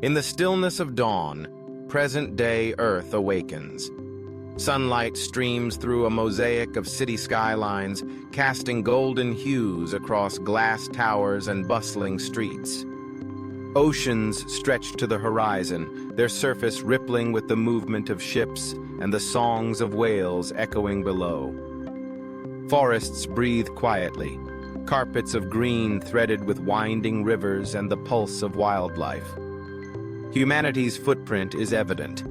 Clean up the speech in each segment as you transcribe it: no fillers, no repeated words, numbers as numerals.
In the stillness of dawn, present-day Earth awakens. Sunlight streams through a mosaic of city skylines, casting golden hues across glass towers and bustling streets. Oceans stretch to the horizon, their surface rippling with the movement of ships and the songs of whales echoing below. Forests breathe quietly, carpets of green threaded with winding rivers and the pulse of wildlife. Humanity's footprint is evident.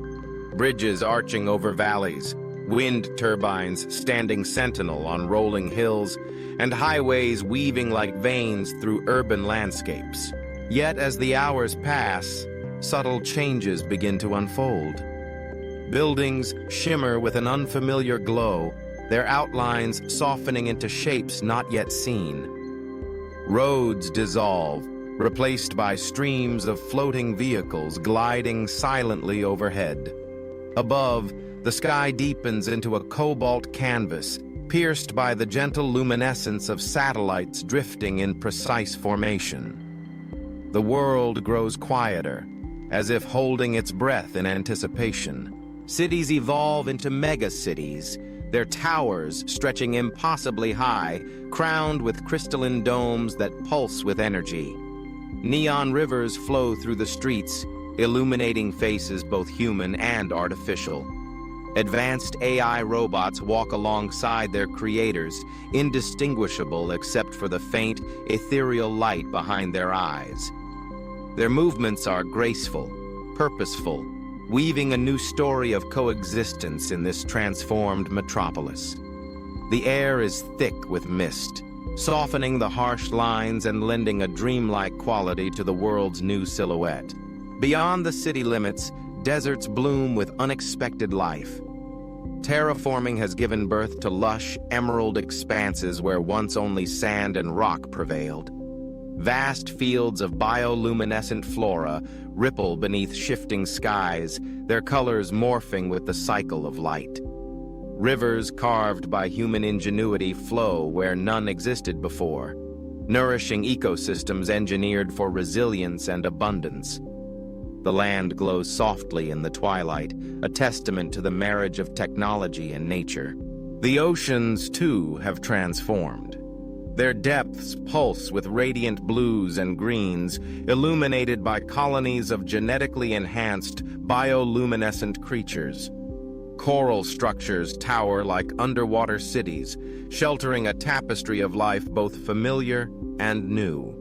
Bridges arching over valleys, wind turbines standing sentinel on rolling hills, and highways weaving like veins through urban landscapes. Yet as the hours pass, subtle changes begin to unfold. Buildings shimmer with an unfamiliar glow, their outlines softening into shapes not yet seen. Roads dissolve, replaced by streams of floating vehicles gliding silently overhead. Above, the sky deepens into a cobalt canvas, pierced by the gentle luminescence of satellites drifting in precise formation. The world grows quieter, as if holding its breath in anticipation. Cities evolve into megacities, their towers stretching impossibly high, crowned with crystalline domes that pulse with energy. Neon rivers flow through the streets, illuminating faces both human and artificial. Advanced AI robots walk alongside their creators, indistinguishable except for the faint, ethereal light behind their eyes. Their movements are graceful, purposeful, weaving a new story of coexistence in this transformed metropolis. The air is thick with mist, softening the harsh lines and lending a dreamlike quality to the world's new silhouette. Beyond the city limits, deserts bloom with unexpected life. Terraforming has given birth to lush, emerald expanses where once only sand and rock prevailed. Vast fields of bioluminescent flora ripple beneath shifting skies, their colors morphing with the cycle of light. Rivers carved by human ingenuity flow where none existed before, nourishing ecosystems engineered for resilience and abundance. The land glows softly in the twilight, a testament to the marriage of technology and nature. The oceans, too, have transformed. Their depths pulse with radiant blues and greens, illuminated by colonies of genetically enhanced, bioluminescent creatures. Coral structures tower like underwater cities, sheltering a tapestry of life both familiar and new.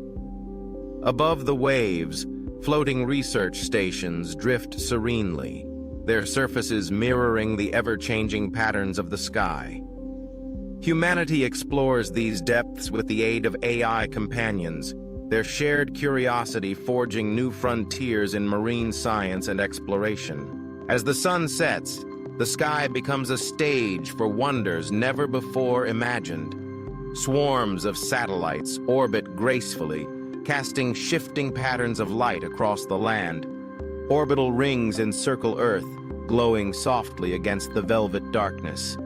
Above the waves, floating research stations drift serenely, their surfaces mirroring the ever-changing patterns of the sky. Humanity explores these depths with the aid of AI companions, their shared curiosity forging new frontiers in marine science and exploration. As the sun sets, the sky becomes a stage for wonders never before imagined. Swarms of satellites orbit gracefully, casting shifting patterns of light across the land. Orbital rings encircle Earth, glowing softly against the velvet darkness.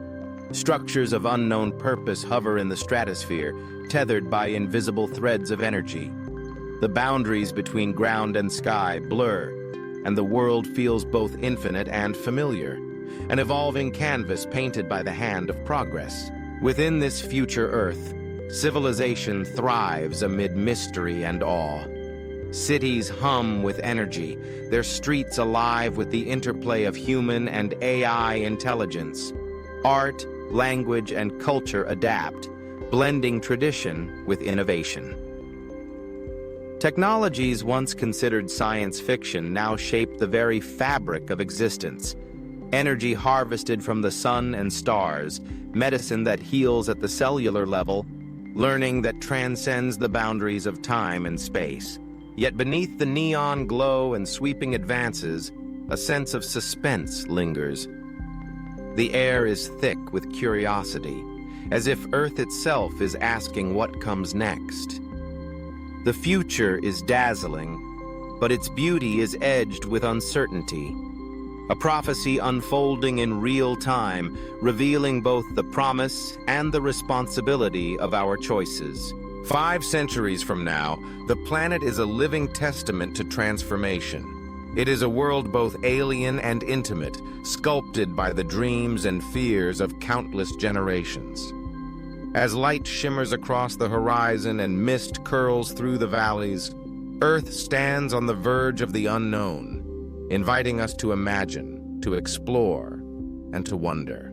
Structures of unknown purpose hover in the stratosphere, tethered by invisible threads of energy. The boundaries between ground and sky blur, and the world feels both infinite and familiar, an evolving canvas painted by the hand of progress. Within this future Earth, civilization thrives amid mystery and awe. Cities hum with energy, their streets alive with the interplay of human and AI intelligence. Art, language, and culture adapt, blending tradition with innovation. Technologies once considered science fiction now shape the very fabric of existence. Energy harvested from the sun and stars, medicine that heals at the cellular level, learning that transcends the boundaries of time and space. Yet beneath the neon glow and sweeping advances, a sense of suspense lingers. The air is thick with curiosity, as if Earth itself is asking what comes next. The future is dazzling, but its beauty is edged with uncertainty. A prophecy unfolding in real time, revealing both the promise and the responsibility of our choices. 5 centuries from now, the planet is a living testament to transformation. It is a world both alien and intimate, sculpted by the dreams and fears of countless generations. As light shimmers across the horizon and mist curls through the valleys, Earth stands on the verge of the unknown, inviting us to imagine, to explore, and to wonder.